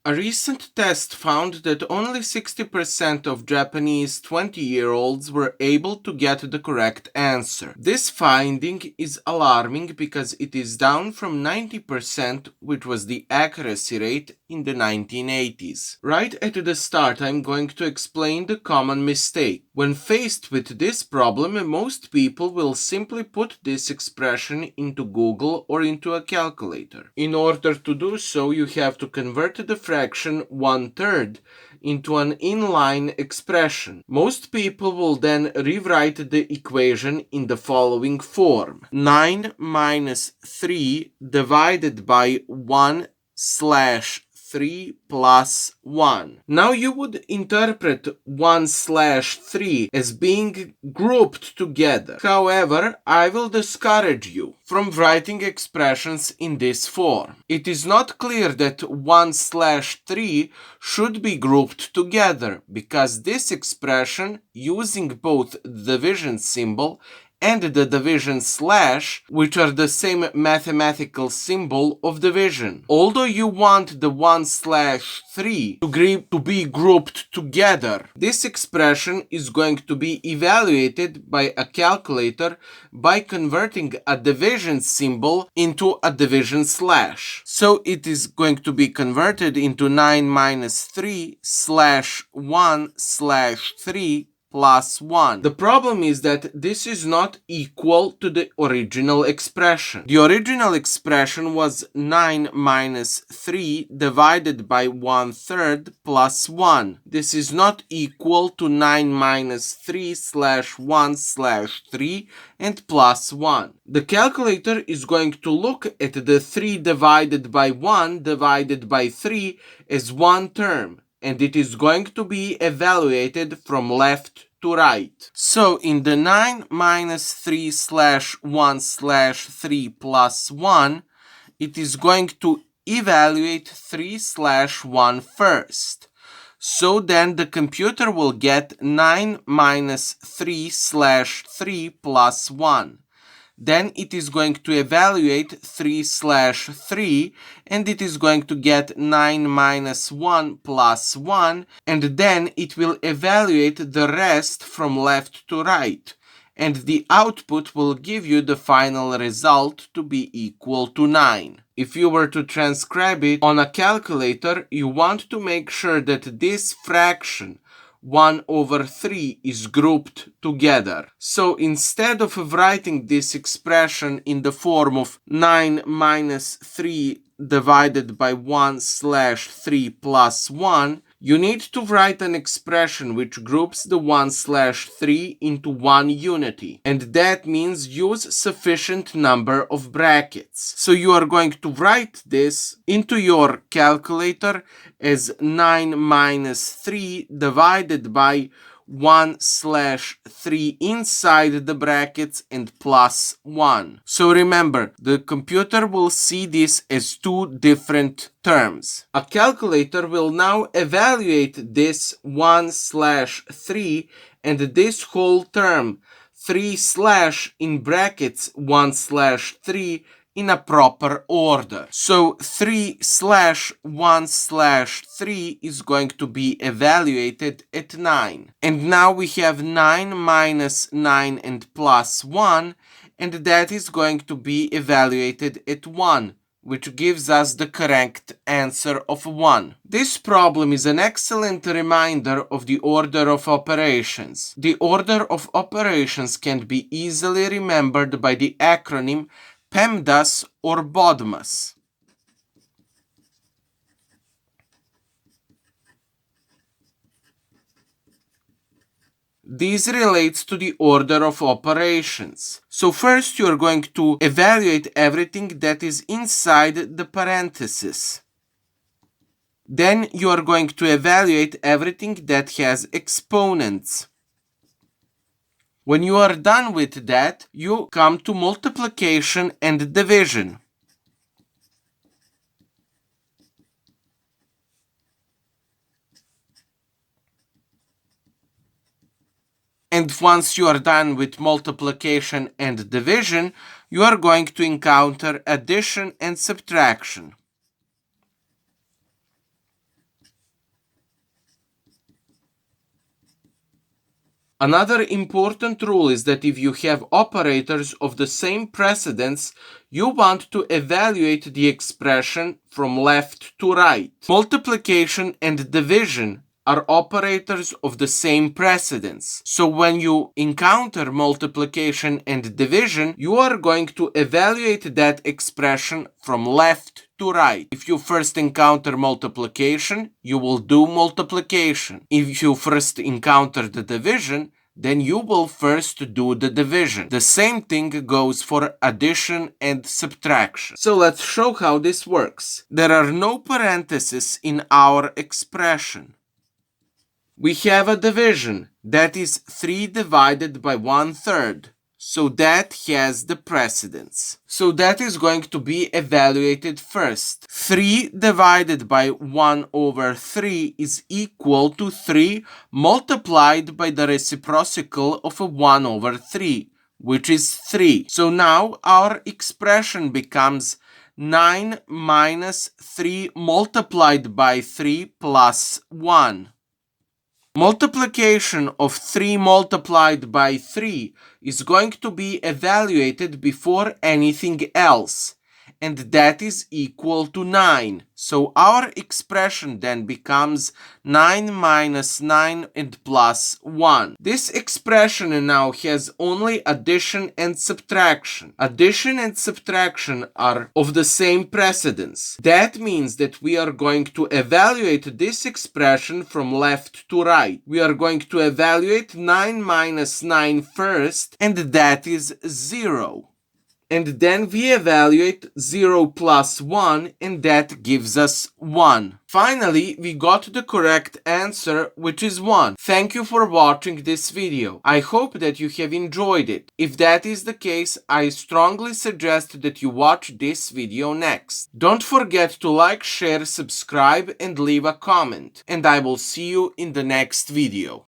A recent test found that only 60% of Japanese 20-year-olds were able to get the correct answer. This finding is alarming because it is down from 90%, which was the accuracy rate in the 1980s. Right at the start, I'm going to explain the common mistake. When faced with this problem, most people will simply put this expression into Google or into a calculator. In order to do so, you have to convert the fraction 1/3 into an inline expression. Most people will then rewrite the equation in the following form: 9 minus 3 divided by 1/3 plus 1. Now you would interpret 1/3 as being grouped together. However, I will discourage you from writing expressions in this form. It is not clear that 1/3 should be grouped together because this expression, using both the division symbol and the division slash, which are the same mathematical symbol of division. Although you want the 1/3 to be grouped together, this expression is going to be evaluated by a calculator by converting a division symbol into a division slash. So it is going to be converted into 9 minus 3 slash 1 slash 3 plus 1. The problem is that this is not equal to the original expression. The original expression was 9 minus 3 divided by 1/3 plus 1. This is not equal to 9 minus 3 slash 1 slash 3 and plus 1. The calculator is going to look at the 3 divided by 1 divided by 3 as one term, and it is going to be evaluated from left to right. So in the 9 minus 3 slash 1 slash 3 plus 1, it is going to evaluate 3 slash 1 first. So then the computer will get 9 minus 3 slash 3 plus 1. Then it is going to evaluate 3 slash 3, and it is going to get 9 minus 1 plus 1, and then it will evaluate the rest from left to right, and the output will give you the final result to be equal to 9. If you were to transcribe it on a calculator, you want to make sure that this fraction 1/3 is grouped together. So instead of writing this expression in the form of 9 minus 3 divided by 1 slash 3 plus 1, you need to write an expression which groups the 1 slash 3 into one unity. And that means use sufficient number of brackets. So you are going to write this into your calculator as 9 minus 3 divided by 1 slash 3 inside the brackets and plus 1. So remember, the computer will see this as two different terms. A calculator will now evaluate this 1 slash 3 and this whole term 3 slash in brackets 1 slash 3 in a proper order. So 3 slash 1 slash 3 is going to be evaluated at 9. And now we have 9 minus 9 and plus 1, and that is going to be evaluated at 1, which gives us the correct answer of 1. This problem is an excellent reminder of the order of operations. The order of operations can be easily remembered by the acronym PEMDAS or BODMAS. This relates to the order of operations. So first you are going to evaluate everything that is inside the parentheses. Then you are going to evaluate everything that has exponents. When you are done with that, you come to multiplication and division. And once you are done with multiplication and division, you are going to encounter addition and subtraction. Another important rule is that if you have operators of the same precedence, you want to evaluate the expression from left to right. Multiplication and division are operators of the same precedence. So when you encounter multiplication and division, you are going to evaluate that expression from left to right. If you first encounter multiplication, you will do multiplication. If you first encounter the division, then you will first do the division. The same thing goes for addition and subtraction. So let's show how this works. There are no parentheses in our expression. We have a division, that is 3 divided by 1/3. So that has the precedence. So that is going to be evaluated first. 3 divided by 1/3 is equal to 3 multiplied by the reciprocal of a 1/3, which is 3. So now our expression becomes 9 minus 3 multiplied by 3 plus 1. Multiplication of 3 multiplied by 3 is going to be evaluated before anything else, and that is equal to 9. So our expression then becomes 9 minus 9 and plus 1. This expression now has only addition and subtraction. Addition and subtraction are of the same precedence. That means that we are going to evaluate this expression from left to right. We are going to evaluate 9 minus 9 first, and that is 0. And then we evaluate 0 plus 1, and that gives us 1. Finally, we got the correct answer, which is 1. Thank you for watching this video. I hope that you have enjoyed it. If that is the case, I strongly suggest that you watch this video next. Don't forget to like, share, subscribe, and leave a comment. And I will see you in the next video.